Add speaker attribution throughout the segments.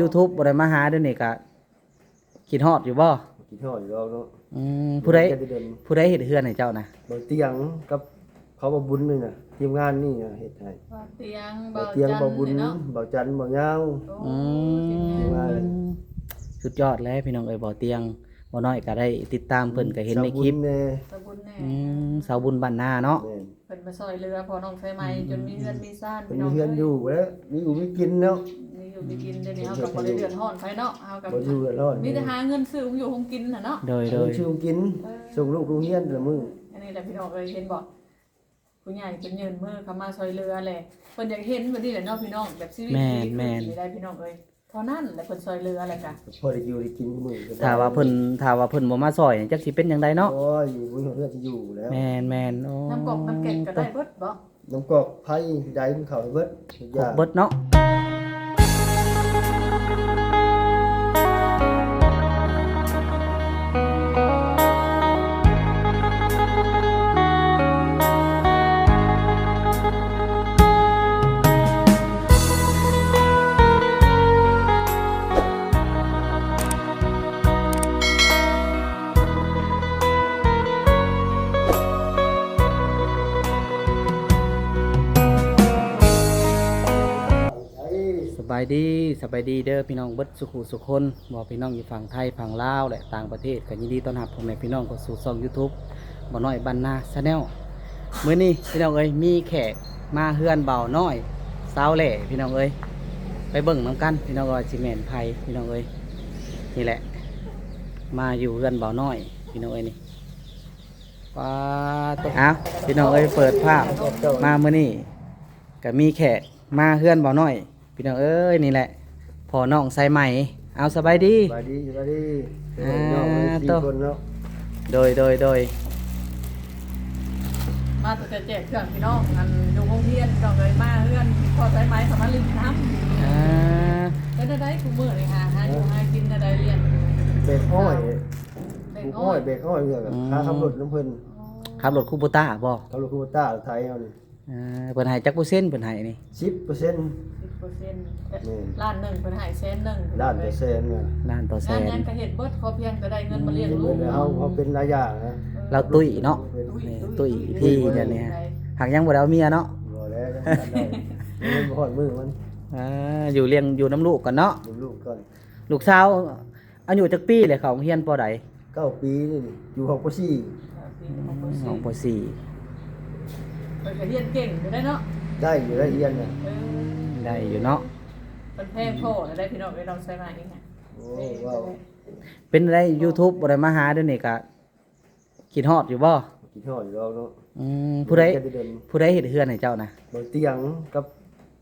Speaker 1: YouTube บ่ได้มาหาเดี๋ยวนี้ก็คิดฮอดอยู่บ่
Speaker 2: กินทอดอยู่แล้วเนาะ
Speaker 1: ผู้ใดผู้ใดเฮ็ดเฮือนให้เจ้านะ
Speaker 2: บ่เตียงกับเขาบ่บุญนี่น่ะทีมงานนี่เฮ็ดให้
Speaker 3: บ่เตียง
Speaker 2: บ่เตียงบ่บุญบ่จันทร์บ่ยาว
Speaker 1: สุดยอดเลยพี่น้องเอ้ยบ่เตียงบ่น้อยก็ได้ติดตามเพิ่นก็เห็นในคลิป
Speaker 3: สาวบุญแน่
Speaker 1: สาวบุญบ้านนาเนาะ
Speaker 3: เพิ่นมาซอยเรือพอน้องไฟไหม้จนมีเงินมีซ่าน
Speaker 2: พี่น้องเพิ่นมีเงินอยู่แล้วมีอยู่มีกินเนาะ
Speaker 3: มีอยู่มีกินเดี๋ยวนี้เฮาก็บ่ได้เดือดร้อนไผเนาะเฮาก็
Speaker 2: บ่อยู่เดือดร้อน
Speaker 3: มีแต่หาเงินซื้อของอยู่ของกินน่ะเนาะ
Speaker 1: โดย
Speaker 2: ซื้อของกินส่งลูกโรงเรียนแต่มื้อ
Speaker 3: อันนี้แหละพี่น้องเอ้ยเห็นบ่ผู้ใหญ่เพิ่นยืนมือเข้ามาซอยเรือแหละเพิ่นอยากเห็นแบบนี้แหละเนาะพี่น้องแบบชีวิตดีได้พี่น้องเอ้ยเท่านั้นแหละเพิ่นซอยเรืออะไรจ้ะ
Speaker 2: พอได้อยู่ได้กินมื้อ
Speaker 1: ถ้าว่าเพิ่นบ่มาซอยจักสิเป็นจังไดเนาะ
Speaker 2: โอ้ยอยู่บ่เฮือนสิอยู่แล้ว
Speaker 1: แม่นๆโอ้
Speaker 3: น้ำกอกน้ำแกงก็ได้เบิดบ่
Speaker 2: น้ำกอกไผได้มันเข้าเบิด
Speaker 1: เบิดเนาะสบายดีเด้อพี่น้องเบิดสุขุสุคนบอกพี่น้องอยู่ฝั่งไทยฝั่งลาวและต่างประเทศก็ยินดีต้อนรับพ่อแม่พี่น้องเข้าสู่ช่อง YouTube บ่น้อยบ้านนาชาแนลมื้อนี้พี่น้องเอ้ยมีแขกมาเฮือนเบาน้อยสาวแหล่พี่น้องเอ้ยไปเบิ่งนํกันพี่น้องว่าสิแม่นไผพี่น้องเอ้ยนี่แหละมาอยู่เฮือนเบาน้อยพี่น้องเอ้ยนี่ว้าตัวพี่น้องเอ้ยเปิดภาพมามื้อนี้ก็มีแขกมาเฮือนเบาน้อยพี่น้องเอ้ยนี่แหละพอน้องใส่ใหม่เอาสบายดี
Speaker 2: สบายดีตัว
Speaker 1: โดย
Speaker 3: มาตัวแจกเครื่องพี่น้องอันอยู่โรงเรียนพี่น้องเลยมาเฮือนพอใช้ไม้สามารถลิ้นน้ำเป็นได้กูมื้อนี่หาอยู่หากินได้เรียน
Speaker 2: เบรกอ้อยเบรกอ้อยเนี่ยค่าขับรถน้ำเพิ่น
Speaker 1: ขับรถคูโบต้าบ่
Speaker 2: ขับรถคูโบต้าไทยเฮานี่
Speaker 1: เพิ่นให้จักเปอร์เซ็นต์เพิ่นให้นี่
Speaker 2: 10%
Speaker 3: ล้านหนึ่งเพิ่นให้แสนหนึ่ง
Speaker 2: ล้านต่อแสนน่ะ
Speaker 1: ล้านต่อแสน
Speaker 3: งานก็เฮ็ดเบิดพอเพียงก็ได้เงินมาเลี้ยงลูก
Speaker 2: เฮาเป็นหลายอย่างนะ
Speaker 1: เราตุ้ยเนาะตุ้ยที่เดี๋ยวนี้หากยังบ่ได้เอาเมียเนาะ
Speaker 2: บ่แล้วยังบ่ฮอดมื้อมัน
Speaker 1: อยู่เลี้ยงอยู่น้ำลูกก่อนเนาะ
Speaker 2: ลูกก่อน
Speaker 1: ลูกสาวอายุจักปีเลยเขาเรียนป.ใด
Speaker 2: 9 ปีนี่อยู่6 ป
Speaker 1: .4 6 ป .4
Speaker 3: เพิ่นก็เรียนเก่งอยู่ได้เนาะ
Speaker 2: ได้อยู่ได้เรียนน่ะ
Speaker 1: ได้อยู่เนาะ
Speaker 3: เพิ่นแพงโพดได้พี่น้องได้ลองใช้มานี่ค่ะ
Speaker 2: โอ้ว้าว
Speaker 1: เป็นได้ YouTube บ่ได้มาหาเดี๋ยวนี้ก็คิดฮอดอยู่บ่
Speaker 2: คิดฮอดอยู่แล้วเนาะ
Speaker 1: ผู้ใดเฮ็ดเฮือนให้เจ้านะ
Speaker 2: บ่เตียงกับ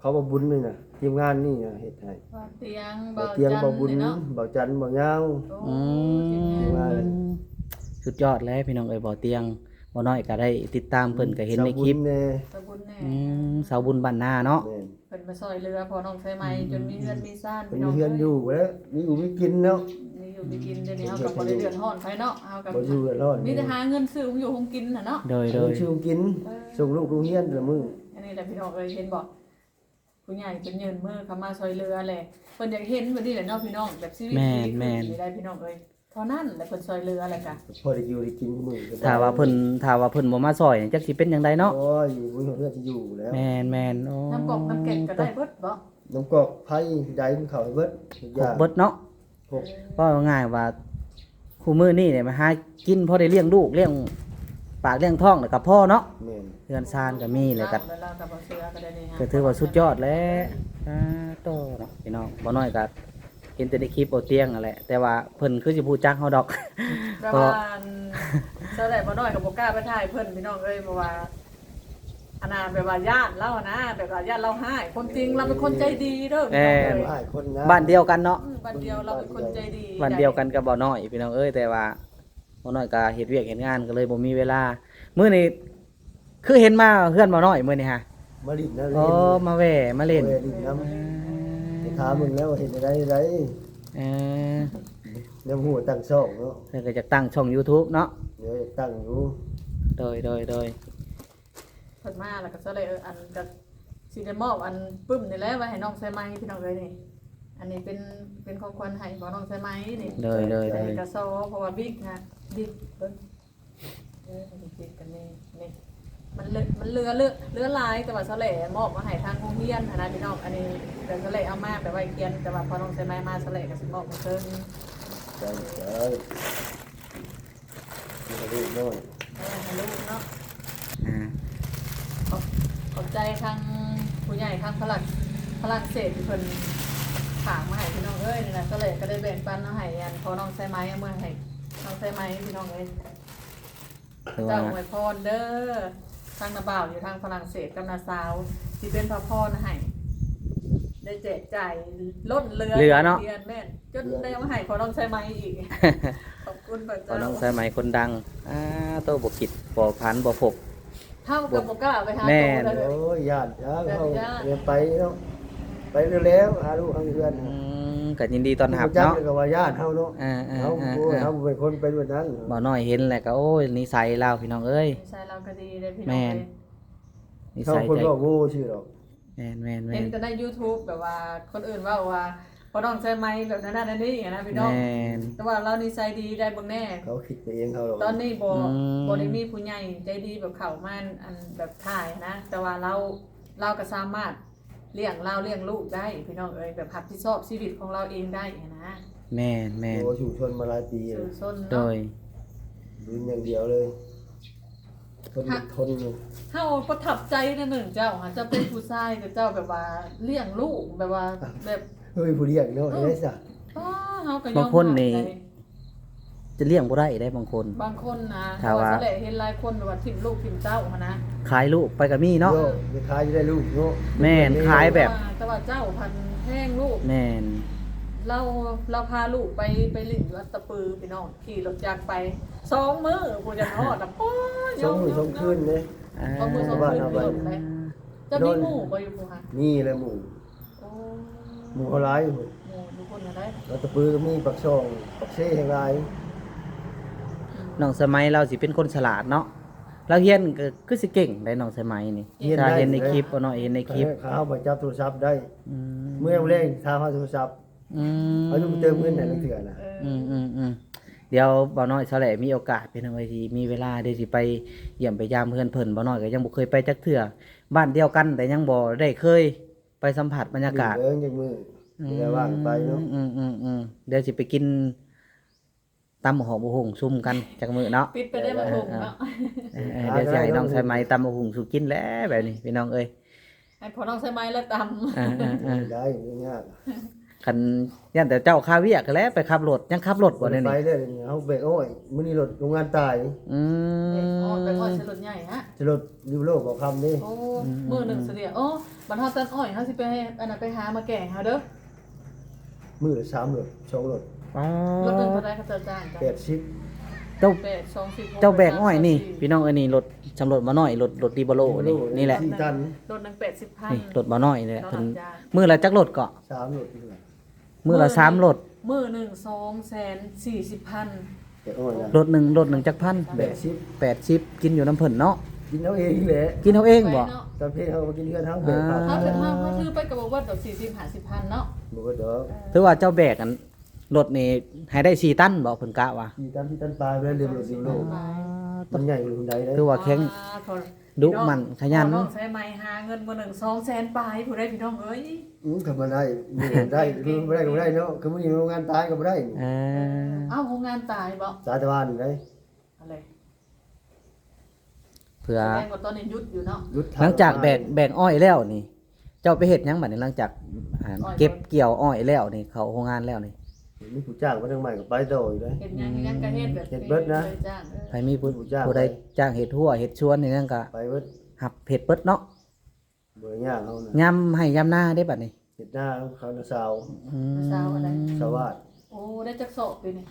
Speaker 2: เขาบ่บุญนี่น่ะทีมงานนี่เฮ็ดให้
Speaker 3: บ่เตียง
Speaker 2: บ่บุญบ่จันทร์บ่ยาว
Speaker 1: สุดยอดเลยพี่น้องเอ้ยบ่เตียงบ่น้อยก็ได้ติดตามเพิ่นก็เห็นในคลิป
Speaker 3: สาวบุญแน่
Speaker 1: สาวบุญบ้านนาเนาะ
Speaker 3: เพิ่นมาซอยเรือพอน้องไฟไหม้จนมีเงินมีซ่าน
Speaker 2: พี่น้องมีเงินอยู่แล้วมีอยู่มีกินเนาะ
Speaker 3: มีอยู่มีกินเดี๋ยวนี้เฮาก็บ่ได้เดือดร้อนไผเนาะเฮาก็
Speaker 2: บ่อยู่เดือดร้อน
Speaker 3: มีแต่หาเงินซื้อของอยู่ของกินน่ะเนาะ
Speaker 1: โดย
Speaker 2: ซื้อกินส่งลูกโรงเรียนแต่มื้อ
Speaker 3: อันนี้แหละพี่น้องเอ้ยเห็นบ่ผู้ใหญ่เพิ่นยืนมือเข้ามาซอยเรือแหละเพิ่นอยากเห็นแบบนี้แหละเนาะพี่น้องแบบชีวิตดีได้พี่น้องเอ้ยเท่านั้นแหละเพิ่นซอยเรืออะไรกะ
Speaker 2: พอได้อยู่ได้กินมื้อ
Speaker 1: ถ้าว่าเพิ่นบ่มาซอยจักสิเป็นจังไดเนาะ
Speaker 2: โอ้ยบ่เฮือนสิอยู่แล้ว
Speaker 1: แม่นโอ้
Speaker 3: น้ำกอกน้ำแกงก็ได้เบิดบ่
Speaker 2: น้ำกอกไผได้มันเข้าเบิด
Speaker 1: เบิดเนาะก็ง่ายว่าคู่มื้อนี้เนี่ยมาหากินพอได้เลี้ยงลูกเลี้ยงปากเลี้ยงท้องแล้วก็พ่อเนาะเฮือนซานก็มีแล้วก็ถือว่าสุดยอดแล้วโตเนาะพี่น้องบ่น้อยก็เห็นแต่ในคลิปโอเตียงนั่นแหละแต่ว่าเพิ่นคือสิฮู้จักเฮาดอก
Speaker 3: เพราะว่าเจ้าได้บ่น้อยก็บ่กล้าไปถ่ายเพิ่นพี่น้องเอ้ยเพราะว่าอันน่ะแบบว่าญาติเรานะแบบว่าญาติเราให้คนจริงเราเป็นคนใจดีเด้อ
Speaker 1: บ้านเดียวกันเนาะ
Speaker 3: บ้านเดียวเราเป็นคนใจดี
Speaker 1: บ้านเดียวกันกับบ่น้อยพี่น้องเอ้ยแต่ว่าบ่น้อยก็เฮ็ดเวียกเฮ็ดงานก็เลยบ่มีเวลามื้อนี้คือเห็นมาเฮือนบ่น้อยมื้อนี้ฮะ
Speaker 2: มาลิ้นนะ
Speaker 1: มาแหว่มาเล่น
Speaker 2: ถามมึงแล้วเห็นได้เนี่ยหัวตั้งช่องเนาะ
Speaker 1: เพิ่นก็จะตั้งช่อง YouTube เนาะ
Speaker 2: เดี๋ยวตั้งอยู่
Speaker 1: โดย
Speaker 3: เพิ่นมาแล้วก็ซะเลยอันก็สิได้มอบอันปึ้มนี่แหละไว้ให้น้องใส่ไม้พี่น้องเอ้ยนี่ อันนี้เป็นของขวัญให้บ่น้องใช่ไหมนี่
Speaker 1: เลย
Speaker 3: ใส่กระโซเพราะว่าบิ๊กนะบิ๊กเบิ่งบิ๊กกันนี่มันเหลือหลายแต่ว่าเสาแหล่มอบมาให้ทางโรงเรียนนะพี่น้องอันนี้เดี๋ยวเสาแหล่เอามาไปไว้เคียนแต่ว่าพอน้องใช่ไหมมาเสาแหล่ก็สิมอบมาเพิ่น
Speaker 2: ใจลูกน้อย
Speaker 3: ให้ลูกเนาะ
Speaker 1: อ่า
Speaker 3: ขอบใจทางผู้ใหญ่ทางฝรั่งเศสที่เพิ่นฝากมาให้พี่น้องเอ้ยนี่นะก็เลยก็ได้แบ่งปันเอาให้อันพอน้องใส่ไม้เอามาให้น้องใส่ไม้พี่น้องเอ้ย
Speaker 1: คือ
Speaker 3: เจ้า
Speaker 1: ว่า
Speaker 3: อวยพรเด้อทางนาบ่าวอยู่ทางฝรั่งเศสกับนาสาวที่เป็นพระพรให้ได้แจกจ่ายล้นเรือเนาะแม่นจนได้เอามาให้พอน้องใส่ไม้อีกขอบคุณพระ
Speaker 1: พอ
Speaker 3: เจ้า
Speaker 1: น้องสายไหมคนดังโตบ่คิดบ่พันบ่พก
Speaker 3: เท่ากับบ่กล้าไปหา
Speaker 1: แม่
Speaker 3: โตเลย
Speaker 2: โอ้ยญาติเขาเรียนไปเนาะไปแล้วหาลูกทางเพื่อน
Speaker 1: ก็ยินดีต้อนรับ
Speaker 2: จัก
Speaker 1: เนาะ
Speaker 2: ก็ว่าญาติเฮาเนาะ เขาเป็นคนเป็นแบบนั้น
Speaker 1: บ่น้อยเห็นแหละก็โอ้ยนิสัยเราพี่น้องเอ้ย
Speaker 3: ใช่เราก็ดีเลยพี่น้อง
Speaker 1: แม่น
Speaker 3: เลย
Speaker 1: นิ
Speaker 2: เขา
Speaker 1: สัย
Speaker 2: คน
Speaker 1: ใจ
Speaker 2: บอกโง่ชื่อหรอก
Speaker 1: แม่น
Speaker 3: เห็นแต่ใน YouTube แบบว่าคนอื่นว่าพอน้องใช้ไม้แบบนั้นนั่นนี่นะพี่น้อง
Speaker 1: แม่น
Speaker 3: แต่ว่าเรานิสัยดีได้เบิ่งแน่
Speaker 2: เขาคิดไปเองเขาหรอก
Speaker 3: ตอนนี้บ่
Speaker 1: อืม
Speaker 3: บ่ได้มีผู้ใหญ่ใจดีแบบเข้ามาอันแบบถ่ายนะ แต่ว่าเราก็สามารถเลี้ยงลูกได้พี่น้องเอ้ยแบบรับผิดชอบชีวิตของเราเองได้นะ
Speaker 1: แม่น
Speaker 2: โอ้ชุมชนมาหลายปี
Speaker 3: สื่อส้น
Speaker 1: โด
Speaker 3: เนาะ
Speaker 1: ย
Speaker 2: ดุนอย่างเดียวเลยทน
Speaker 3: เฮาประทับใจนะหนึ่งเจ้าค่ะเจ้าเป็นผู้ชายกับเจ้าแบบว่าเลี้ยงลูกแบบว่าแบบ
Speaker 2: เฮ้ยผู้เรียกเนาะได้ซะ
Speaker 3: เฮาก็ยอม
Speaker 1: บางคนนี่
Speaker 3: รับได้
Speaker 1: จะเลี้ยงบ่ได้ได้บางคน
Speaker 3: บางคนนะ
Speaker 1: ถ้าว่า
Speaker 3: เสลเห็นหลายคนแบบว่าทิ่มลูกทิ่มเจ้ามานะ
Speaker 1: ขายลูกไปกับมีเนาะ
Speaker 2: โยจะขายจะได้ลูกเนาะ
Speaker 1: แม่นขายแบบ
Speaker 3: แต่ว่าเจ้าพันแห้งลูก
Speaker 1: แม่น
Speaker 3: เราพาลูกไปหลิ่นวัดตะปือพี่น้องขี่รถจักรไป2 มื้อผู้จะทอดอ่ะโอ้ย
Speaker 2: สองมือสองคืนเลย
Speaker 3: สองมื้อสองคืนเริ่มเลยจะมีหมู่บ่อยู่ผู้ค่ะ
Speaker 2: นี่แหละหมู่
Speaker 3: โอ้
Speaker 2: หมู่เขาหลาย
Speaker 3: หมู่ทุกคนน่ะได้
Speaker 2: แล้วตะปือก็มีปักช่องปักเซ่แห่งหลาย
Speaker 1: น้องสมัยเราสิเป็นคนฉลาดเนาะเราเฮียนก็คือสิเก่งได้น้องสมัยนี่ถ้าเห็นในคลิปบ่เนาะเห็นในคลิป
Speaker 2: เขาไปจับโทรศัพท์ได้
Speaker 1: อืม
Speaker 2: เมื่อเร่งทางเขาโทรศัพท์
Speaker 1: อืม
Speaker 2: เขาจะไปเติมเงินไหนเถื่อนน่ะ
Speaker 1: เดี๋ยวบ่น้อยเฉลยมีโอกาสเป็นเอาไว้ที่มีเวลาได้สิไปเยี่ยมไปยามเพื่อนเพิ่นบ่น้อยก็ยังบ่เคยไปจักเทื่อบ้านเดียวกันแต่ยังบ่ได้เคยไปสัมผัสบรรยากาศ
Speaker 2: เดินจากมือเดี๋ยวว่างไปเนาะ
Speaker 1: เดี๋ยวสิไปกินตำหอมบุหุงซุ่มกันจักมื้อเนาะ
Speaker 3: ปิดไปได้มาถูกเนาะ
Speaker 1: เดี๋ยวสิให้น้องใส่ไม้ตำบุหุงสู่กินแล้วแบบนี้พี่น้องเอ้ย
Speaker 3: ให้พอน้องใช้ไม้แล้วตำ
Speaker 2: ได้ไม่ยาก
Speaker 1: คันยันแต่เจ้าคาเวียก็แล้วไปขับรถยังขับรถบ่ได้
Speaker 2: ไป
Speaker 1: นี่
Speaker 2: เลยเขาเบรกโอ้ยมื้อนี้รถโรงงานตาย
Speaker 1: อืม
Speaker 3: ไปอ้อยใช้รถใหญ่ฮะ
Speaker 2: จะรถยูโรบอกคำนี่
Speaker 3: โอ้มื้อหนึ่งเสียโอ้บรรเทาตันอ้อยเขาสิไปให้อันนั้นไปหามาแก่งเฮาเด้อ
Speaker 2: มือละ3รถ2รถ
Speaker 1: อ๋อ
Speaker 3: รถหนึงเท่าไรเขาจะจ้างกัน
Speaker 2: 80
Speaker 1: เจ้า
Speaker 3: 8 2 10
Speaker 1: เจ้าแบกอ้อยนี่ พี่น้องเอ้ยนี่รถสำรถมาน้อยรถดีบโลนี่แหละ
Speaker 2: 4ตัน
Speaker 3: รถหนึง80,000
Speaker 1: นี่รถมาน้อยนี่แหละ
Speaker 3: เรา
Speaker 1: เพิ่น
Speaker 3: ทำจ้าง
Speaker 1: มื้อละจักรถเกาะ
Speaker 2: 3รถนี่แหละ
Speaker 1: มื้อละ3รถ
Speaker 3: มื้อหนึ่ง240,000
Speaker 2: แต่โอ้ย
Speaker 1: รถหนึ่งจักพัน
Speaker 2: 80
Speaker 1: 80กินอยู่น้ำเพิ่นเนาะ
Speaker 2: กินเอาเองแหละ
Speaker 1: กินเอาเองบ่
Speaker 2: ตอนเพลเขามากินเพื่อนทั้งเบรกครับ
Speaker 3: ถ้าเป็นถ้าถือไปก็บอกว่าดอก40-50,000เนาะ
Speaker 2: บอกว่าเดี๋ยว
Speaker 1: ถือว่าเจ้าแบกอันรถนี่ให้ได้4ตันบ่เพิ่นกะว่า
Speaker 2: 4ตันที่ตันปลายไปแล้วเรียมรถยูโรมันใหญ่กว่าคนใดเลย
Speaker 1: ถือว่าแข็งดุมันขยัน
Speaker 3: น้องใช้ไม้หาเงินมื้อหนึ่ง200,000ปลายผู้ใดพี่น้องเอ้ย
Speaker 2: ก็มาได้ได้คือไม่ได้ก็ไม่ได้เนาะคือมันอยู่โรงงานตายก็ไม่ได้
Speaker 1: เออ
Speaker 3: เอ้าโรงงานตายบ่
Speaker 2: สาธารณเลย
Speaker 3: อะไร
Speaker 1: เพื่อ
Speaker 3: แสดงว่าตอนนี้หยุดอยู่เนาะ
Speaker 1: หลังจากแบกอ้อยแล้วนี่ เจ้าไปเฮ็ดหยังบัดนี้หลังจากเก็บเกี่ยวอ้อยแล้วนี่เข้าโรงงานแล้วนี่
Speaker 2: มีผู้จ้างมาทางใหม่ก็ไปต่ออยู่เลย
Speaker 3: เฮ็ดหยังก็เฮ็ดแบบ
Speaker 2: เฮ็ดเบิดนะ
Speaker 3: จ้าง
Speaker 1: ใครมีผู้ใดจ้างเฮ็ดหัวเฮ็ดชวนนี่นั่นก็
Speaker 2: ไปเบิด
Speaker 1: หับเฮ็ดเบิดเนาะ
Speaker 2: เบื่อยากเขานะ
Speaker 1: ยำให้ยำหน้าได้บัดนี้
Speaker 2: เห็ดหน้าเขาสาว
Speaker 1: อืม
Speaker 3: สาวอะไร
Speaker 2: สวัสด
Speaker 3: โอ้ได้จักสอบไปนี่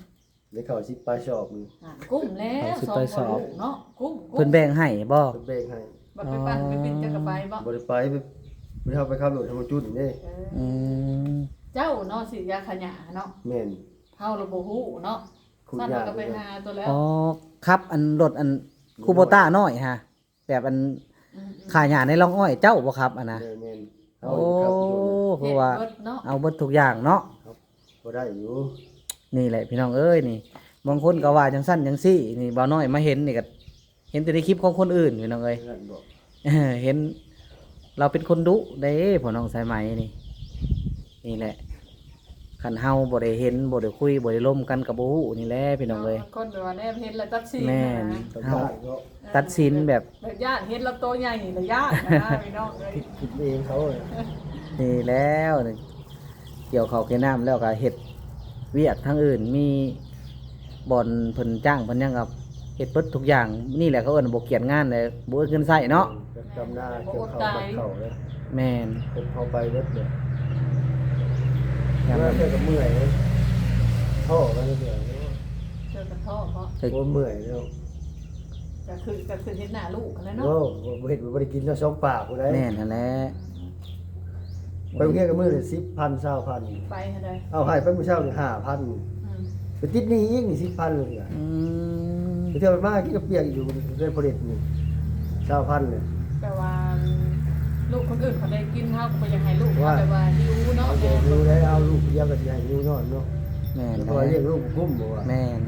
Speaker 2: ได้เข้าชิปปลายชอบนี่
Speaker 3: กุ้มแล้วสอบเนาะกุ้ม
Speaker 1: เพิ่นแบ่งให้บ่
Speaker 2: เบรกให้
Speaker 3: บัดไปปั่นไปบินจักรไปบ่
Speaker 2: บ่ได้ไปไปเข้าไปขับรถทางจุดนี่
Speaker 1: อืม
Speaker 3: เจ้าเนาะสิยาขยะเนาะ
Speaker 2: แม่น
Speaker 3: เฮาเราบ่ฮู้เนาะ
Speaker 2: คุณ
Speaker 3: สั่น
Speaker 2: ยา
Speaker 3: ก็ไปหาตัวแล้ว
Speaker 1: อ๋อครับอันรถอันคูโบต้าน้อยฮะแบบอันขาหญ้าในร่องอ้อยเจ้าบ่ครับอันน่ะ
Speaker 2: แม่น เอา
Speaker 1: โอ้
Speaker 2: ครับ
Speaker 1: คือว่า
Speaker 3: เฮ็ดเบิดเนาะ
Speaker 1: เอาเบิดทุกอย่างเนาะ
Speaker 2: บ่ได้อยู่
Speaker 1: นี่แหละพี่น้องเอ้ยนี่บางคนก็ว่าจังสั้นจังซี่นี่บ่าวน้อยมาเห็นนี่ก็เห็นแต่ในคลิปของคนอื่นพี่น้องเอ้ย
Speaker 2: นั่นบอก
Speaker 1: เห็นเราเป็นคนดุเด้พ่อน้องสายไหมนี่นี่แหละคันเฮาบ่ได้เห็นบ่ได้คุยบ่ได้ร่วมกันกับบ่ฮู้นี่แหละพี่น้องเอ้ย
Speaker 3: บางคนแบบว่าแนบเฮ็ดแล้วตัดสิน
Speaker 1: แม่น
Speaker 3: นะ
Speaker 2: สัมภาษณ์เขา
Speaker 1: ตัดสินแบบ
Speaker 3: แบบญาติเฮ็ดแล้วโตใหญ่แล้วญาตินะพี่น้องเอ้ย
Speaker 2: คิดเองเขาเลย
Speaker 1: นี่แล้วนี่เกี่ยวข้าวเกี่ยวน้ำแล้วก็เฮ็ดเวียกทางอื่นมีบ่อนเพิ่นจ้างเพิ่นหยังกับเฮ็ดเบิดทุกอย่างนี่แหละเขาเอิ้นบ่เกียจงานเลยบ่เอิ้นเงินใช้เนาะ
Speaker 2: จำหน้าเกี่ยวเขาบัดเขาเลย
Speaker 1: แม่น
Speaker 2: เป็นเขาไปเบิดเลย
Speaker 1: ยาม
Speaker 2: เมื่อ
Speaker 1: นั้น
Speaker 2: เที่ยวกับเมื่อยเลยท่อกันเลยเดี๋ยว
Speaker 3: เจอกันท่อเพราะ
Speaker 1: ถึก
Speaker 2: โอ้เมื่อยแล้ว
Speaker 3: ก็คือเห็นหน้าลูกกันแล้วเนาะ
Speaker 2: โอ้บ่เห็นบ่ได้กินแล้วสองปากกูได้
Speaker 1: แม่นนั่นแหละ
Speaker 2: ไปเที่ยวกับมื้อละ10,000 20,000
Speaker 3: ไปให้ได้
Speaker 2: เอาให้ไปมื้อเช้านี่
Speaker 3: อืม
Speaker 2: 5,000ไปติดหนี้อีกนี่10,000เลยอ่ะ
Speaker 1: อืม
Speaker 2: ไปเที่ยวมากินกับเปียกอยู่เรื่องผลิตนี่20,000เนี่ย
Speaker 3: แปลว่าลูกคนอื่นเขาได้กินเฮาก็บ่อยากให้ลูกเขาแบบว่าหิวเนาะ
Speaker 2: เอา
Speaker 3: แม่
Speaker 2: ดูได้เอาลูกเลี้ยงก็สิให้อยู่นอนเนาะ
Speaker 1: แม่น
Speaker 2: แล้ว
Speaker 1: แห
Speaker 2: ก็
Speaker 1: ละ
Speaker 2: เลี้ยงลูกกุ้มบ่ว่า
Speaker 1: แม่น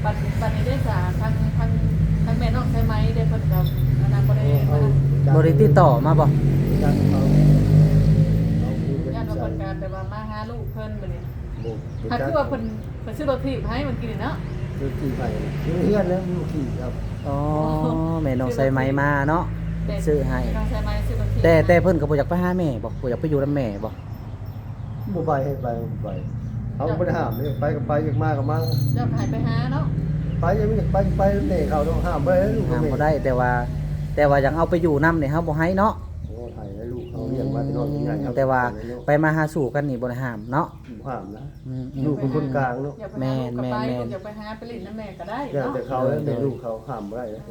Speaker 3: บัดนี้ได้จ้าทางแม่น้องใช่ไหมได้เพิ่นก็อันนั้นบ่ได้มา
Speaker 1: บ่ได้ติดต่อมาบ่
Speaker 2: จังเขาเอาคูเป็น
Speaker 3: ญาติว่า
Speaker 2: ใส่
Speaker 3: เพิ่นก็แบบว่ามาหาลูกเพิ่นบัดนี้
Speaker 2: บุก
Speaker 3: ถ้าคือว่าเพิ่นซื้อรถถีบให้มันกินนี่เนาะ
Speaker 2: คือขี่ไปคือเฮือนแล้วลูกขี่ครับ
Speaker 1: อ๋อแม่น้องใส่ไหมมาเนาะ ซื้อให้
Speaker 3: น้องใช่ไหมซื้อรถถีบ
Speaker 1: แต่เพิ่นก็บ่อยากไปหาแม่บ่บ่อยากไปอยู่นำแม่บ่
Speaker 2: บ่ไปให้ไปบ่ไปเขาบ่ได้ห้ามเลยไปก็ไปอยากมาก็มา
Speaker 3: เจ้าพายไปหาเนาะ
Speaker 2: ไปยังไม่อยากไปแม่เขาต้องห้ามบ่ได้ลูก
Speaker 1: ห้าม
Speaker 2: แม่
Speaker 1: บ่ได้แต่ว่าอยากเอาไปอยู่นำนี่เฮาบ่ให้เนาะ
Speaker 2: โอ้ไทยแล้วลูกเขาเลี้ยงมาที่นอนที่ไหนครับ
Speaker 1: แต่ว่าไปมาหาสู่กันนี่บ่ได้ห้ามเนาะ
Speaker 2: ห้ามนะ
Speaker 1: อืม
Speaker 2: ลูกเป็นคนกลางเนาะ
Speaker 3: อยากไปหาลูกก็ไป
Speaker 1: แม่น
Speaker 3: อยากไปหาไปเล่นน้ำแม่ก็ได้
Speaker 2: แล้ว
Speaker 3: เนาะ
Speaker 2: แต่เขาแล้วแต่ลูกเขาห้ามบ่ได้นะ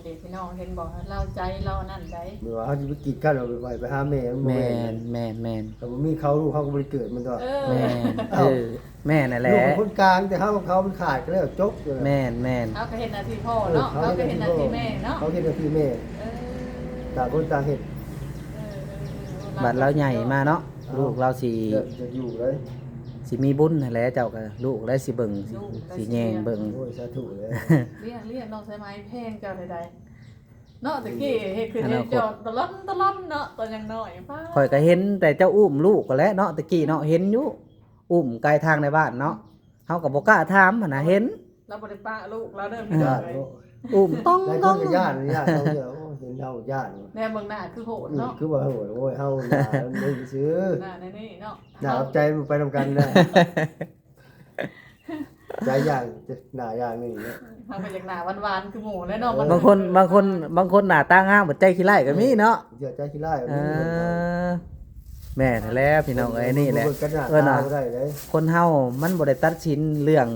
Speaker 3: เด็กพี่น้องเห็นบอกเราใจเรานั่นได้
Speaker 2: หรือว่าเขาจะไปกีดกันเราไปหาแม่มันบ่
Speaker 1: แม่
Speaker 2: แม่
Speaker 1: นแม่น
Speaker 2: แต่บ่มีเขาลูกเขาก็บ่ได้เกิดมันตัว
Speaker 1: แม่นแม่นั่นแห
Speaker 2: ลู
Speaker 1: ละ
Speaker 2: กเป็นคนกลางแต่เขามันขาดก็แล้วจบเลย
Speaker 1: แม่น
Speaker 3: เขาก็เห็นหน้าที่พ่อเนาะเขาก็เห็นหน้าที่แม่เนาะ
Speaker 2: เขาเห็นหน้าที่แม่
Speaker 3: เออ
Speaker 2: ต่างคนต่างเห็น
Speaker 1: บัดเราใหญ่มาเนาะลูกเราสิ
Speaker 2: จะอยู่เลย
Speaker 1: สิมีบุญนั่นแหละเจ้าก็ลูกได้สิเบิ่งสิแยงเบิ่ง
Speaker 2: โอ้ยสาธุเลย
Speaker 3: เรียกน้องใช่ไหมแพงเจ้าใดๆเนาะตะกี้เฮ็ดคือเฮ็ดจอดตะล่อนเนาะตอนยังน้อยป้า
Speaker 1: ข่อยก็เห็นแต่เจ้าอุ้มลูกก็แล้วเนาะตะกี้เนาะเห็นอยู่อุ้มไกลทางในบ้านเนาะเฮาก็บ่กล้าถามหั่นน่ะเห็น
Speaker 3: เราบ่ได้ป้าลูกเราเด้อพี่น้
Speaker 2: ญา
Speaker 3: อง
Speaker 2: ติ
Speaker 3: เอ้ย
Speaker 1: อุ้มต้อง
Speaker 2: หลายค
Speaker 1: ต้อน ง
Speaker 2: ก็ญาติญาติเขาเนี่ยโอ้เห็นเฮาญาติ
Speaker 3: แม่เบิ่งหน้าคือโหดเนาะ
Speaker 2: คือว่าโหโอ้ยเฮาหน้าไม่ซื้อ
Speaker 3: หน้าในนี่เนาะ
Speaker 2: หน้าใจมันไปนำกันนะใจอย่างหน้าอย่างนี่เนี่ย
Speaker 3: เฮาก็อยากหน้าหวานๆคือหมูแล้วเนาะ
Speaker 1: บางคนหน้าตางามบ่ใจขี้ไล่ก็มีเนาะ
Speaker 2: เดี๋ยวใจขี้ไล่
Speaker 1: เออแม่นั่นแหละพี่น้องเอ้ยนี่แหละ
Speaker 2: กันหน้า
Speaker 1: เออ
Speaker 2: ตา
Speaker 1: น่ะ
Speaker 2: บ่ได้เลย
Speaker 1: คนเฮามันบ่ได้ตัดสินเรื่อง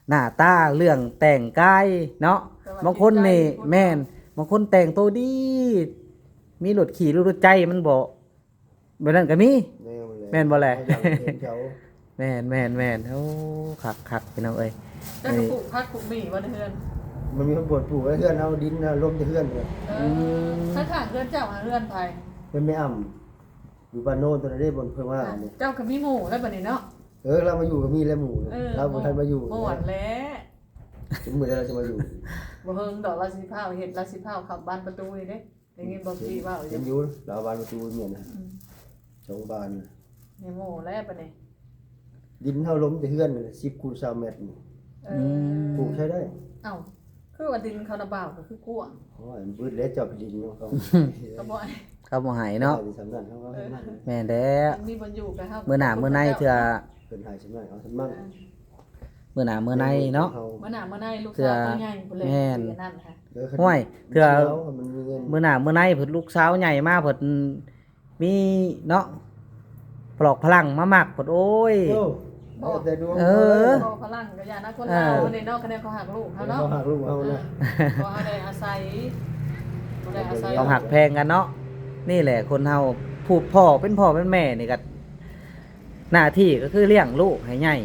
Speaker 1: หน้าตาเรื่องแต่งกายเนาะบางคนนี่แม่นบางคนแต่งตัวดี มีรถขี่รถใจมันบ่แบบนั้นก็มี แม่นบ่แหละ แม่นโอ้คักพี่น้องเอ้ย
Speaker 3: เจ้าก็ปลูกผักปลูกหมี่บ่ได้เฮือน
Speaker 2: มันมีคนปวดปลูกไว้เพื่อนเอาดินลมจะเพื่อนเลย
Speaker 3: ข้างๆเฮือนเจ้าหาเฮือนไผ
Speaker 2: เป็นไม่อ่ำอยู่บ้านโน้นตอนนั้นได้บนเพิ่มว่าเนี่ย
Speaker 3: เจ้าก็มีหมู่แล้วบัดนี้เนาะ
Speaker 2: เรามาอยู่กับมีและหมูเราบุทันมาอยู่
Speaker 3: หมดแล้ว
Speaker 2: ถึงเมื่อเราจะมาอยู่
Speaker 3: บ่เฮิงดอกราศีพร้าวเฮ็ดราศีพร้าวขับบ้านประตูนี่เด้ได้ยินบ่พี่ว่าอยู่
Speaker 2: ยังอยู่เราบานประตูเนี่ยนะสองบาน
Speaker 3: ในหมู่แล้วบัดนี้
Speaker 2: ดินเท่าล้มจะเพื่อน10 คูณ 3 เมตร
Speaker 3: เอ
Speaker 2: ปลูกใช้ได้
Speaker 3: เอ้าคือว่าดินเขาระบาดก็คือกลัว
Speaker 2: โอ้ยบืดเล็ดจอบดินเขา
Speaker 3: ก็บ่
Speaker 1: เขาบ่ใหายเนาะ
Speaker 2: สำนักเขา
Speaker 1: แม่นแด้
Speaker 3: มีบ่อยู่ก็เฮา
Speaker 1: มื้อหน้ามื้อในเทื่อ
Speaker 2: เป็นหายสำนักเอาสำนัก
Speaker 1: มื้อหน้ามื้อในเนาะ
Speaker 3: มื้อหน้ามื้อในลูกสาวตัวใหญ่พุ่นเลยนั่นค่ะ
Speaker 1: มื้อหน้ามื้อในเพิ่นลูกสาวใหญ่มาเพิ่นมีเนาะปลอกพลังมามักเพิ่นโอ้ย
Speaker 2: แต่ดวง
Speaker 3: บ่พลังก็อย่านะคนเราคนนี้เนาะคะแนนเขาหักลูกเขาเนาะ
Speaker 2: เขาหักลูกเขานะ
Speaker 3: บ่ได้อาศัยบ่ได้อาศัย
Speaker 1: เราหักแพงกันเนาะนี่แหละคนเฮาผู้พ่อเป็นแม่นี่ก็หน้าที่ก็คือเลี้ยงลูกให้ใหญ่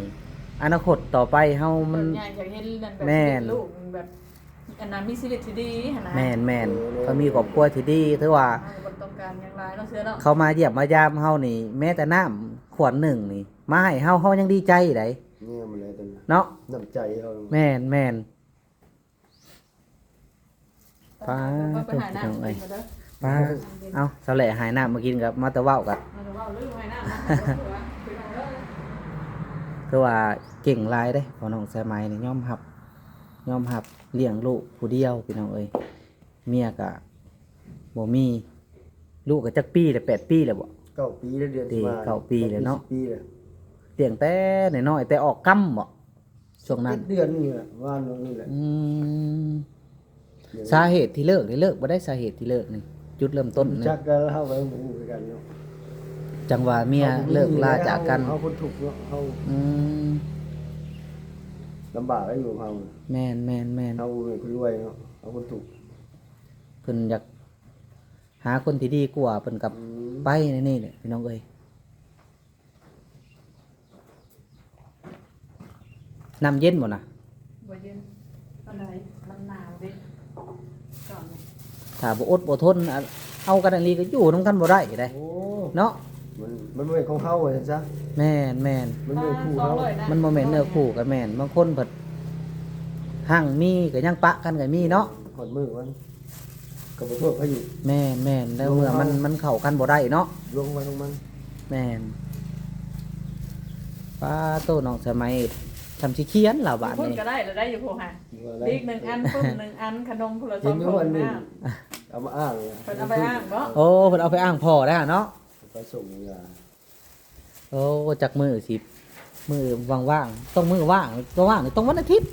Speaker 1: อนาคตต่อไปเฮามัน
Speaker 3: ใหญ่อยากเห็นนั่นแบบลูกแบบ อันนั้นมีชีวิตที่ดีหั่นนะ
Speaker 1: แม่นเขามีครอบครัวที่ดีถือว่า
Speaker 3: บ่ต้องการอย่างไรเนาะเสือเนาะ
Speaker 1: เขามาเยี่ยมมายามเฮานี่ แม้แต่น้ำขวดหนึ่งนี่ มาให้เฮายังดีใจได้
Speaker 2: เนี่ยมันเลยเป็น
Speaker 1: เนาะ
Speaker 2: น้ำใจเขา
Speaker 1: แม่นป้า
Speaker 3: ไปหาน้ำกินมาเด้อ
Speaker 1: ป้าเอาสะแหละหายน้ำมากินกับมาแตะเว้ากัน
Speaker 3: มาเว้าเรื่องหาน้ำนะไปเอาเด้อ
Speaker 1: คือว่าเก่งหลายเด้พอน้องสายไหมนี่ยอมรับเลี้ยงลูกผู้เดียวพี่น้องเอ้ยเมียก็บ่มีลูกก็จักปีแล้ว8 ปีแล้วบ่
Speaker 2: 9 ปีแล้วเดือน
Speaker 1: ดี
Speaker 2: มา
Speaker 1: 9 ปีแล้วเนาะ
Speaker 2: 10 ปีแล้ว
Speaker 1: เลี้ยงแต่น้อยๆแต่ออกกำบ่ช่วงนั้น
Speaker 2: เดือนนี่แหละว่านนี่แหละ
Speaker 1: สาเหตุที่เลิกบ่ได้สาเหตุที่เลิกนี่จุดเริ่มต้นนี่
Speaker 2: จักกันเฮาไปหมู่กันเนาะ
Speaker 1: จังว่าเมียเลิกลาจากกัน
Speaker 2: เฮาคนถูกข์เนาะเฮา
Speaker 1: อืม
Speaker 2: ลำบากแล้วอยู่เฮา
Speaker 1: แม่น
Speaker 2: เฮาเป็นคนรวยเนาะเฮาคนถูกข์
Speaker 1: เพิ่นอยากหาคนที่ดีกว่าเพิ่นกับ ไปในนี่แหละพี่น้องเอ้ยน้ำเย็นบ่นะ
Speaker 3: บ่เย็นปานใดมันหนาวเด้ก่อน
Speaker 1: ถ้าบ่อดบ่ทนอะเอากันอันนี้ก็อยู่นำกันบ่ได้ได้
Speaker 2: โอ้
Speaker 1: เนาะ
Speaker 2: มันบ่เป็นของเฮาว่าซั่นซะ
Speaker 1: แม่น
Speaker 2: มันบ่เป็นคู่เฮา
Speaker 1: มันบ่แม่นเนื้อคู่กับแม่นบางคนเพิ่นหั่งมีก็ยังปะกันก็มีเนาะ
Speaker 2: หอดมือมันก็บ่โทษพายุ
Speaker 1: แม่นแล้วเมื่อมันเข้ากันบ่ได้เนาะ
Speaker 2: ลงไว้ลงมัน
Speaker 1: แม่นป้าโตน้องสมัยทำสิเขียนล่ะบาด
Speaker 3: พุ่น
Speaker 1: นี้
Speaker 3: ก็ได้แล้วได้อยู่พวกหา
Speaker 2: ว่าอะไร
Speaker 3: อีก1อันพุ่น1อันขนมพุ่นละ
Speaker 2: เห็นอยู่
Speaker 3: 2
Speaker 2: อันหนึง
Speaker 3: น้
Speaker 2: เอามาอ้าง
Speaker 3: เพิ่นเอาไปอ้างบ่
Speaker 1: โอ้เพิ่นเอาไปอ้างพ่อได้เนาะ
Speaker 2: ไปส่งยา
Speaker 1: โอ้จักมือสิมือว่างๆต้องมือว่างตัวว่างนี่ต้องวันอาทิตย์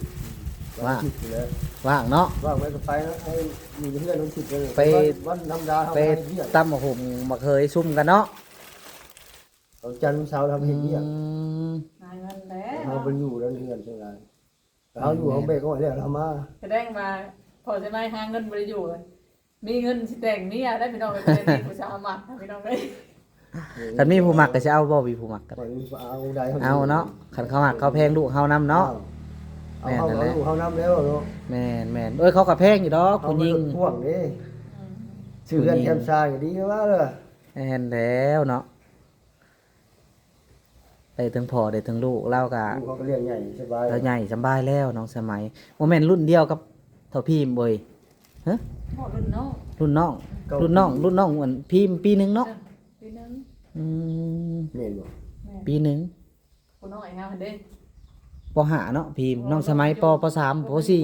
Speaker 1: ว่า
Speaker 2: คิดอยู่แล้ว
Speaker 1: ว่างเนาะ
Speaker 2: ว่างไว้ก็ไปแล้วให้มีเพื่อนรู้สึกเลย
Speaker 1: ไป
Speaker 2: วันธรรมดาเฮา
Speaker 1: ไป
Speaker 2: ไปเที่ยว
Speaker 1: ตำมะหุ่มมาเคยซุ่มกันเนาะ
Speaker 2: เอาจันทร์เสาร์ทำเฮ็ดเที่ยว
Speaker 3: นายมันแหละ
Speaker 2: เฮาบ่อยู่แล้วเพื่อนจังได๋เฮาอยู่เฮาเบรกเอาไว้แล้วเรามา
Speaker 3: แสดงมาพอจะไม่หาเงินบ่ได้อยู่เลยมีเงินสิแต่งเมียได้พี่น้องไปเป็นผู้ชายมัดพี่น้องเอ้ย
Speaker 1: คันมีผู้มักก็จะเอาบ่มีผู้มักก็
Speaker 2: ปล่อยเอาได้
Speaker 1: เอาเนาะคันเขามักเขาแพงลูกเฮานํเนาะ
Speaker 2: เอาเฮาเอาลูกเฮานำแล้วเนาะ
Speaker 1: แม่นเอ้ยเขาก็แพงอยู่ดอกผู้หญิง
Speaker 2: พ่วงนี่ชื่อเพื่อนแคมซ่าก็ดีว่าเลย
Speaker 1: แม่นแล้วเนาะได้ถึงพ่อได้ถึงลูกเราก็
Speaker 2: ลูกเขาก็เลี้ยงใหญ่สบาย
Speaker 1: เราใหญ่สำบายแล้วน้องสมัยบ่แม่นรุ่นเดียวกับเท่าพี่บ่ยฮะ
Speaker 3: หมดรุ่นเนาะ
Speaker 1: รุ่นน้องเหมือนพี่ปีหนึงเนาะ
Speaker 3: ปีนึง
Speaker 1: อืม
Speaker 2: แม่นบ่
Speaker 1: ปีหนึง
Speaker 3: ผู้น้อยเฮาเด้
Speaker 1: ปห้าเนาะพี่น้องสมัยปสามปสี่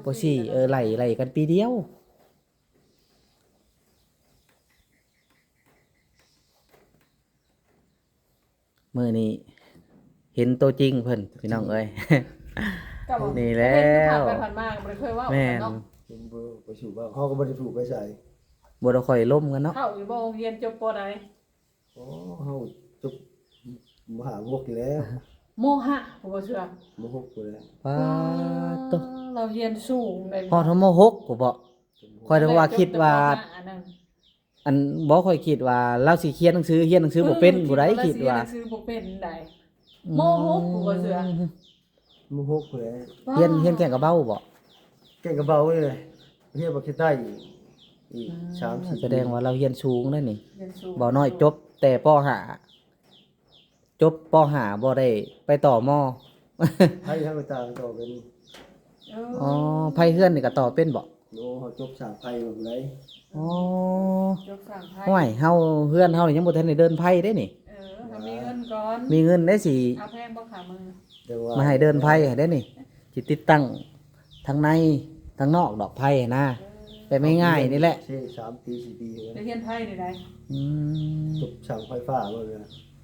Speaker 1: ปสี่ไล่กันปีเดียวมื้อนี้เห็นตัวจริงเพิ่นพี่น้องเอ้ย
Speaker 3: ก็บอก
Speaker 1: นี่แล้ว
Speaker 3: ผ่านไปผ่านมาบ่ได้เคยเว่า
Speaker 1: แม่น
Speaker 3: เนาะ
Speaker 2: เป็นเบอร์ไปสู่บ้านเขาก็บ่ได้ถูกไปใส่
Speaker 1: บ่ได้ค่อยล่มกันเนาะ
Speaker 3: เข้าอยู่บ่โรงเรียนจบปใด
Speaker 2: โอ้เฮาจบมหาวกอยู่แล้ว
Speaker 3: โมหะผมบ่เชื่อ
Speaker 2: มหกอยู่แล้ว
Speaker 1: ป้าต
Speaker 3: เราเรียนสูงได้
Speaker 1: พอทมหกผมบอกค่อยนึกว่าคิดว่า อันบ่ค่อยคิดว่าเราสิเขียนหนังสือบ่เป็นบ่ได้คิดว่า
Speaker 3: หนังสือบ่เป็นได้โมหกผมบ่เชื่อ
Speaker 2: มหกอยู่แล้ว
Speaker 1: เฮียนแก่งกับเบ้าบ่
Speaker 2: เก่งกระเบาเลยเฮียบ่คิดได้อีก3-4
Speaker 1: แสดงว่าเราเฮียนสูงนั่นนี่
Speaker 3: เรียนสูง
Speaker 1: บ่น้อยจบแต่ปห้าจบปห้าบ่ได้ไปต่อมอ
Speaker 2: ให้ทางตาต่อเป็น
Speaker 1: อ๋อไผเฮือนนี่ก็ต่อเป็นบ่
Speaker 2: โน้เขาจบสามไพ่หมดเลย
Speaker 1: อ๋อ
Speaker 3: จบสั่งไพ่
Speaker 1: ห้วยเฮาเฮือนเฮานี่ยังบ่ทันได้เดินไผได้นี่
Speaker 3: ถ้ามีเงินก่อน
Speaker 1: มีเงินได้สิ
Speaker 3: เอาแพงบ่ขามือ
Speaker 2: แต่ว่า
Speaker 1: มาให้เดินไผให้ได้นี่สิติดตั้งทั้งในทั้งนอกดอกไผนะแต่ไม่ง่ายนี่แหละ
Speaker 2: ใช่3 ปี4 ปีเลย
Speaker 3: ได้เรียนไพ่นี่ได้
Speaker 1: อืม
Speaker 2: จบช่างไฟฟ้าหมดเลย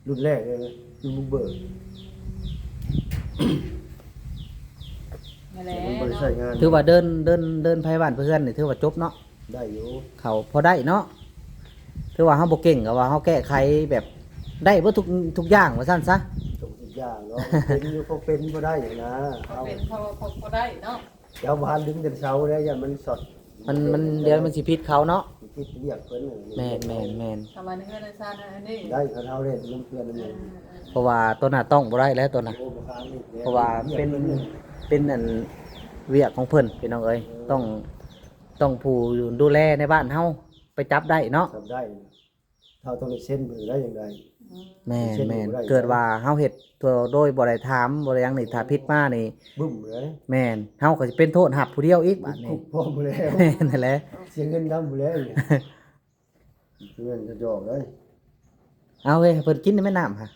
Speaker 2: รุ่นแรกเลยนะรุ่นบุกเบิก
Speaker 3: นั่นแหละ
Speaker 2: มันบริ
Speaker 3: เนาะ
Speaker 2: ษัทงาน
Speaker 1: ถือว่าเดินไผบ้านเพื่อนนี่ถือว่าจบเนาะ
Speaker 2: ได้อยู่
Speaker 1: เขาพอได้เนาะถือว่าเฮาบ่เก่งก็ว่าเฮาแก้ไขแบบได้เบ่ทุกอย่างว่าซั่นซะ
Speaker 2: จบทุกอย่างเนาะเป็นอยู่เขาเป็นก็ได้อยู่นะ
Speaker 3: เขา
Speaker 2: เอา
Speaker 3: เป็นพอได้เนาะ
Speaker 2: เดี๋ยวบ้านดึงกันเสาแล้วอย่ามันสด
Speaker 1: มันเดี๋ยวมันสิผิดเขาเนาะ
Speaker 2: คิดเรียกเพิ่น
Speaker 1: แม่น
Speaker 3: ทำมาในเงินในซานอันนี้
Speaker 2: ได้เขาเท่าเล่นลุงเพื่อนนั่นเอง
Speaker 1: เพราะว่าตัวน่ะต้องบ่ได้แล้วตัวน่ะ
Speaker 2: โอ้บ่ค้างนี่
Speaker 1: เพราะว่าเป็นอัน เวียกของเพิ่นพี่น้องเอ้ยต้องผู้อยู่ดูแลในบ้านเฮาไปจับได้เนาะ
Speaker 2: ทำได้เท่าต้องได้เส้นมือได้อย่างไร
Speaker 1: แม่น
Speaker 2: เช่น
Speaker 1: แม่น
Speaker 2: บ่ได้
Speaker 1: เกิดว่าเฮาเฮ็ดตัวโดยบ่ได้ถามบ่ได้หยังนี่ถ้าผิดมานี่
Speaker 2: บึ้มเลย
Speaker 1: แม่นเฮาก็สิเป็นโทษหับผู้เดียวอีกบัด
Speaker 2: คุ
Speaker 1: นี้
Speaker 2: กพ่อมาแล้ว
Speaker 1: แม่นนั่นแหละ
Speaker 2: เสียเงินดำมาแล้วเนี่ยเงินจะจอกเลย
Speaker 1: เอาเว้ยเพิ่นกินได้แม่น้ำค่ะ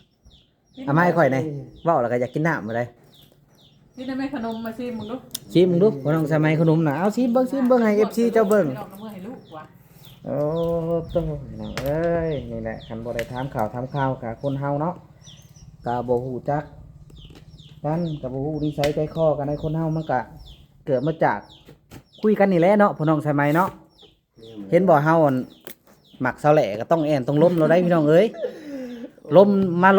Speaker 1: เอามาให้ข่อยหน่อยเว้าแล้วก็อยากกินน้ำบ่ได้
Speaker 3: นี่ได้ไหมขนมมาซิมึงดู
Speaker 1: ชิมมึงดูบ่ต้องสมัยขนมน่ะเอาชิมเบิ่งให้ FC เจ้าเบิ่ง
Speaker 3: น้ำมือให้ลูกว่ะ
Speaker 1: โอ้โตพี่น้องเอ้ยนี่แหละคันบ่ได้ถามข่าวกับคนเฮาเนาะก็บ่ฮู้จักกันก็บ่ฮู้นิสัยใจคอกันในคนเฮามันก็เกิดมาจากคุยกันนี่แหละเนาะพี่น้องสมัยเนาะเห็นบ่เฮาอั่นหมักเสาแหล่ก็ต้องแอนต้องล้มเราได้พี่น้องเอ้ยล้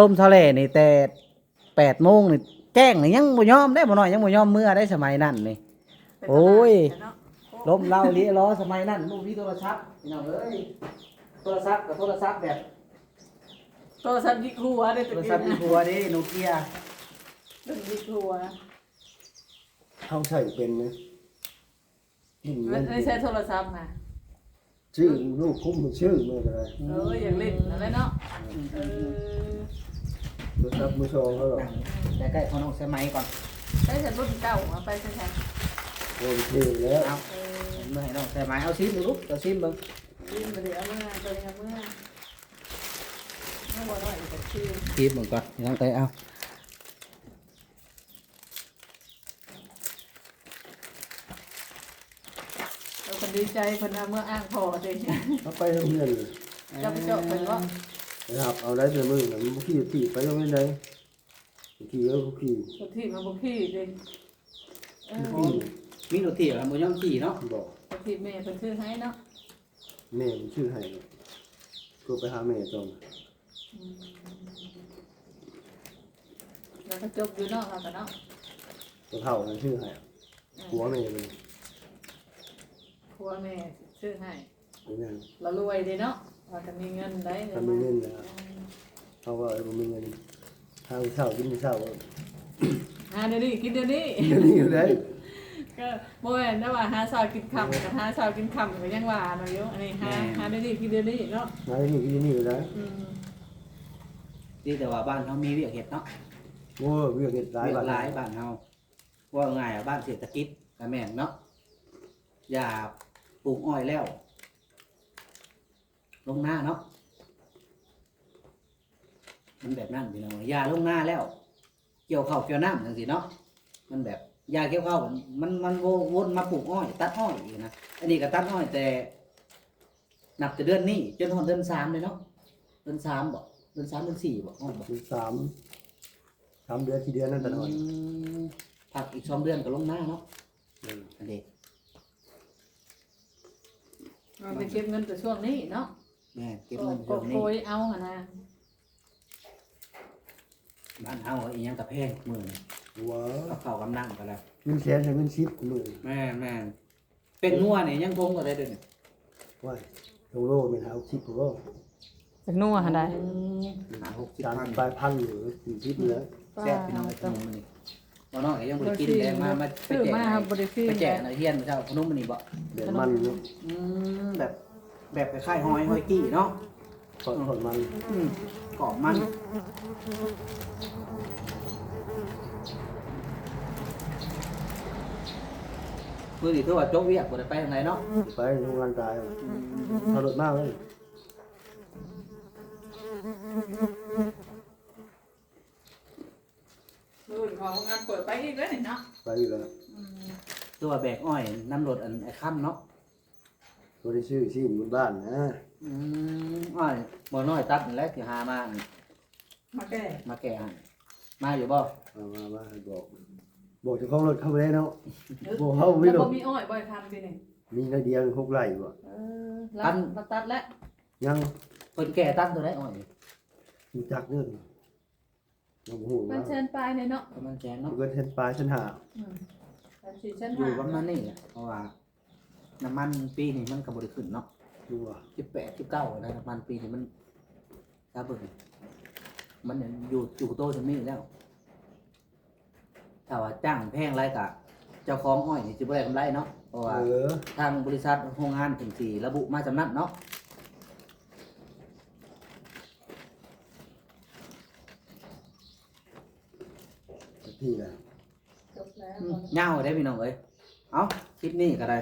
Speaker 1: มเสาแหล่นี่แต่8 โมงนี่แจ้งนี่ยังบ่ยอมได้บ่น้อยยังบ่ยอมเมื่อได้สมัยนั้นนี่ โอ้ย ล้มเล่าลีล้อสมัยนั้นบ่มีโทรศัพท์พี่น้องเอ้ยโทรศัพท์กับโทรศัพท์แบบ
Speaker 3: โทรศัพท์ยิกหัวได้
Speaker 1: โท
Speaker 3: ตะ
Speaker 1: ร
Speaker 3: กี้
Speaker 1: ศัพท์อีหัวเด้โนเกีย
Speaker 3: เรื่องยิกหัว
Speaker 2: เขาใช้เป็นนะกิน
Speaker 3: มั
Speaker 2: เงิ
Speaker 3: น
Speaker 2: น
Speaker 3: ไม่ใช่โทรศัพท์นะ
Speaker 2: ชื่อลูกคุ้มชื่อเมื่อไร
Speaker 3: อย่างเล่นอะไรเนาะเออ
Speaker 2: ตัวทับมือชองเขาหรอก
Speaker 1: แต่ใกล้ของน้องสมัยก่อน
Speaker 3: ใช้ฉันรุ่นเก่ามาไปใช่ไหม
Speaker 2: โอ้ยเท่แล้ว
Speaker 1: เอาเมื่อให้น้องสมัยเอาซิมดูลูกเอาซิมเบิ่ง
Speaker 3: ยื่นมาเดี๋ยวเมื่อตัวเองเมื่อบอกหน่อยจะชื่อ
Speaker 1: ซิมเบิ่งก่อนพี่น้องเอ้ยเอา
Speaker 3: เราคนดีใจคนเมื่ออ้างพอเอง
Speaker 2: เขาไปโรงเรียนเลย
Speaker 3: จะไปเจาะเป็นว่า
Speaker 2: นะครับเอาได้แต่มือหนังขี่ไปโรงเรียนได้ขี่แล้วขี่
Speaker 3: ตัวที่มาบุกพี่เอง
Speaker 1: มีรถถีบแล้วบ่ยอมขี่เนาะ
Speaker 2: บอก
Speaker 3: ตัวที่แม่เป็นชื่อให้เนาะ
Speaker 2: แม่มันชื่อให้ก็ไปหาแม่จอม
Speaker 3: แล้วก็จบอยู่นอกเราแต่เนาะ
Speaker 2: ตัวเท่ามันชื่อให้หัวแม่เลย
Speaker 3: ครัวแม่ชื่อให้
Speaker 2: เป็นยัง
Speaker 3: เรารวยดีเนาะเราจะมีเงินได้
Speaker 2: ทำไม่เงินนะเขาว่าผมมีเงินทางเช่ากินเช่า
Speaker 3: เดี๋ยวนี้กินเดี๋ยวนี้
Speaker 2: นี่อยู่ได้
Speaker 3: ก็โมเห็นนะว่าหาสาวกินคำกับหาสาวกินคำก็ยังว่าเนาะโยอันนี้หาเดี๋ยวนี้กินเดี๋ยวนี้เนาะ
Speaker 2: มาที่นี่กินนี่อยู่ได้
Speaker 1: ที่แต่ว่าบ้านเฮามีเวียกเฮ็ดเนาะ
Speaker 2: โอ้เรื่องเห็ดหลาย
Speaker 1: เวีย
Speaker 2: บาก ท
Speaker 1: หลายบ้านเฮาว่าง่ายอ่ะบ้านเศรษฐกิจก็แม่นเนาะอย่าปลูกอ้อยแล้ว ลงหน้าเนาะมันแบบนั้นพี่น้องยาลงหน้าแล้ว เกี่ยวข้าวเกี่ยวน้ำจังซี่เนาะมันแบบยาเกี่ยวข้าวมันวนมาปลูกอ้อยตัดอ้อยอีกนะอันนี้ก็ตัดอ้อยแต่นับแต่เดือนนี้จนถึงเดือน3เลยเนาะเดือน3บ่เดือน3เดือน4บ่อ้อยบ่
Speaker 2: มีสามเดือนที่เดือนนั่นตลอด
Speaker 1: พักอีก2 เดือนก็ลงหน้าเนาะอันนี้
Speaker 3: เราไปเก็บเงินแต่ช่วงนี้เนาะ
Speaker 1: แม่เก็บเงิน
Speaker 3: ก็
Speaker 1: เดือน
Speaker 3: โก
Speaker 1: นี้
Speaker 3: ยเอาหนะ
Speaker 1: บ้านเฮาอีหยังก็แพงมื้อนี้
Speaker 2: ว้า
Speaker 1: กับข้าวกำนังก็แล้ว
Speaker 2: เงินแสนเงินชิปมือ
Speaker 1: แม่เป็นงัวนี่ยังคงก็ได้เด้อนี่
Speaker 2: ว่าโลโลเป็นหาชิปก็
Speaker 3: จากนัวหาได้
Speaker 1: หา
Speaker 2: จาน
Speaker 1: 60,000
Speaker 2: ปลายพันอยู่ชิปเลย
Speaker 1: แซ่บพี่น้องขนมมื้อนี้บ่น้อยก็ยังบ่ได้กินแต่มาไป
Speaker 3: ซื้อ
Speaker 1: แจก
Speaker 3: มาครับบริษัท
Speaker 1: ไปแจกนักเรียนเจ้าขนมมื้อนี้บ่
Speaker 2: เดือนมันเนาะ
Speaker 1: แบบคล้ายๆหอยกี้เนาะ
Speaker 2: ถอดมัน
Speaker 1: กรอบมันมื้อนี้ถือว่าจบเวียกบ่ได้ไปทางไหนเนาะ
Speaker 2: ไปโรงงานตายถอดมากเลย
Speaker 3: รุ่นของงานเปิดไปอีกแล้วนี่เนาะ
Speaker 2: ไปอยู่แล้ว
Speaker 1: ตัวาแบกอ้อยน้ำรถอันไอ้ค่ำเนาะ
Speaker 2: ตัวที่ชื่อชีพบนบ้านนะ
Speaker 1: อ้อยบ่น้อยตัดนั่นแหละที่หามานี่
Speaker 3: มาแก้
Speaker 1: มาแก่ให้มาอยู่บ่
Speaker 2: มาบอกเจ้าของรถเข้าไปได้เนาะบอกเขาไม่
Speaker 3: แล้ว
Speaker 2: หร
Speaker 3: ก็
Speaker 2: อก
Speaker 3: มีอ้อยบ่อยคันทีนี่
Speaker 2: มีนาเดียว6 ไร่บ่
Speaker 3: รับมาตัดแล้ว
Speaker 2: ยัง
Speaker 1: เพิ่นแก่ตัดตัวได้อ้อย
Speaker 2: มีจักเงินน้องหู
Speaker 3: มั
Speaker 2: ว่าน
Speaker 3: เชิญปลายเลยเนาะ
Speaker 1: ประมาณแสนเนาะ
Speaker 2: เงินเส้นปลายเส้นหา
Speaker 3: อันสี่เชิญ
Speaker 1: อยู่ประมาณนี้แหละเพราะว่าน้ำมันปีนี้มันก็บ่ได้ขึ้นเนาะ
Speaker 2: ดูว่า
Speaker 1: 18 19นะน้ำมันปีนี้มันถ้าเบิ่งมันอยู่โตซั่นนี้แล้วถ้าว่าจ้างแพงไรก็ เจ้าของอ้อยนี่สิบ่ได้กำไรเนาะเพราะว่า ทางบริษัทโรงงานถึงสี่ระบุมาจำนัดเนาะ
Speaker 2: พี่นะ
Speaker 3: จบแล้ว
Speaker 1: เงาได้พี่น้องเอ้ยเอาคลิปนี้ก็ได้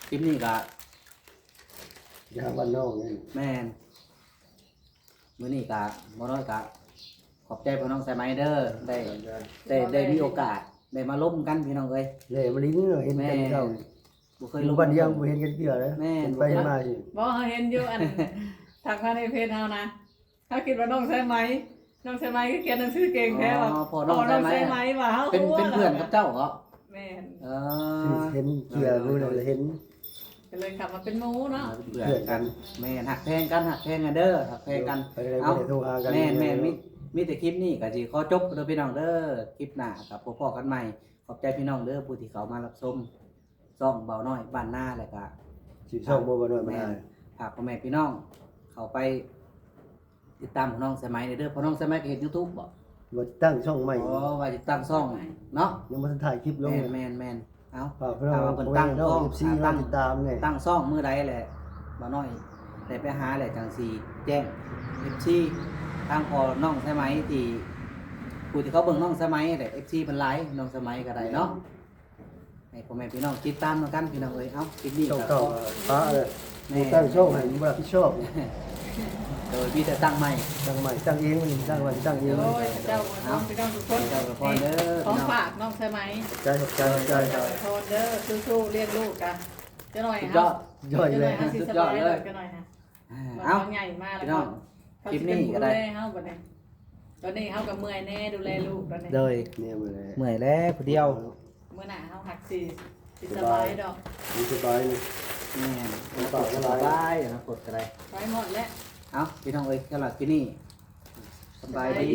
Speaker 1: คลิปนี้ก็
Speaker 2: ยาบ้านนอกนี่
Speaker 1: แม่นมื้อนี้ก็บ่น้อยก็ขอบใจพี่น้องสายไหมเด้อได้มีโอกาสได้มาล้มกันพี่น้องเอ้ย
Speaker 2: เลยมาลิ้นเห็นกันเจ้า
Speaker 1: บ่เคย
Speaker 2: อยู่
Speaker 1: ล้ม
Speaker 2: บ้านเดียวบ่เห็นกันเกี่ยวเลยไปมาสิ
Speaker 3: บ่เห็นอยู่อันทางมาในเพจเฮานะเขาคิดว่าน้องใช่ไหมน้องใช่ไหมก็เขียนหนังสือเก่งแท้ว่ะ
Speaker 1: พอน้องสายไหม
Speaker 3: ใช่ไหมว่าเฮา
Speaker 1: เป็นเพื่อนกับเจ้าเหรอ
Speaker 3: แม่น
Speaker 2: เห็นเกี่ยวรู้เลยเห็น
Speaker 3: ก็เลยขับมาเป็นหมูเนาะ
Speaker 1: เพื่อนกันแม่นหักแพงกันเด้อหักแพงกัน
Speaker 2: ไปเลยไม่ได้โทรหากัน
Speaker 1: แม่นมีแต่คลิปนี้ก็สิขอจบเด้อพี่น้องเด้อคลิปหน้ากับพวกพ่อกันใหม่ขอบใจพี่น้องเด้อผู้ที่เขามารับชมซ่องเบาน้อยบ้านหน้าแล้วก็
Speaker 2: สิช่องบ่บ่ด้วยมา
Speaker 1: แม่ฝากพ่อแม่พี่น้อง เขาไปติดตามของน้องสมัยเด้อเพราะน้องสมัยก็เห็น YouTube บ่
Speaker 2: บ่ตั้งช่องใหม่
Speaker 1: อ๋อว่าติดตั้งซ่องเนาะ
Speaker 2: ยังบ่ทันถ่ายคลิปลง
Speaker 1: แม่นเอา
Speaker 2: ฝากพี่น้องคนตั้งช่อง FC มาติดตามนี่
Speaker 1: ตั้งซ่องมื้อใดแหละบ่น้อยได้ไปหาแหละจังสิแจ้ง FC ทางพอน้องสมัยที่ผู้ที่เขาเบิ่งน้องสมัยแหละ FC เพิ่นหลายน้องสมัยก็ได้เนาะให้พ่อแม่พี่น้องติดตามกันพี่น้องเอ้ยเอ้าคลิปนี้
Speaker 2: ช่อง
Speaker 1: ก็
Speaker 2: เก่าฟ้าเลยตั้งช่องให้บ่รับผิดชอบ
Speaker 1: โดยมีแต่ตั้งใหม่
Speaker 2: ตั้งใหม่ตั้งเองตั้งไว้ตั้งเอง
Speaker 3: โอ้ยเจ้าน้องพี่น้องทุกคน
Speaker 1: เจ้ากับพ่อเด้อ
Speaker 3: ของ
Speaker 1: พี่น้อง
Speaker 3: ฝากน้องใช่ไหม
Speaker 2: ใจขอบใจ
Speaker 3: เจ้าโทนเด้อสู้ๆเลี้ยงลูกกันจะหน่อย
Speaker 1: สุด
Speaker 3: ฮะ
Speaker 1: ยอด
Speaker 2: ย่อย
Speaker 3: จะห
Speaker 2: เล
Speaker 3: น่อย ยฮะสิสบายเลยจะหน่อยฮะ
Speaker 1: เอ้า
Speaker 3: มันใหญ่มากแล้ว
Speaker 1: พี่น้อง
Speaker 3: เขา
Speaker 1: คลิป
Speaker 3: สิ
Speaker 1: นี้
Speaker 3: เป็น
Speaker 1: ก็
Speaker 3: ผู้
Speaker 1: ได้
Speaker 3: ดูแลเฮาบัดนี้ตอนนี้เฮากับเมื่อยแน่ดูแลลูกตอนนี้
Speaker 1: เลย
Speaker 2: เนี่ยมาเลย
Speaker 1: เมื่อยแล้วผู้เดียว
Speaker 3: เมื่อหน้าเฮาหักสิสบายดอก
Speaker 2: มีสบายเลย
Speaker 1: แม่นกดสบายนะกดก็ได้
Speaker 3: ไปหมดแล้ว
Speaker 1: เอ้าพี่น้องเอ้ยสำหรับที่นี่สบายดี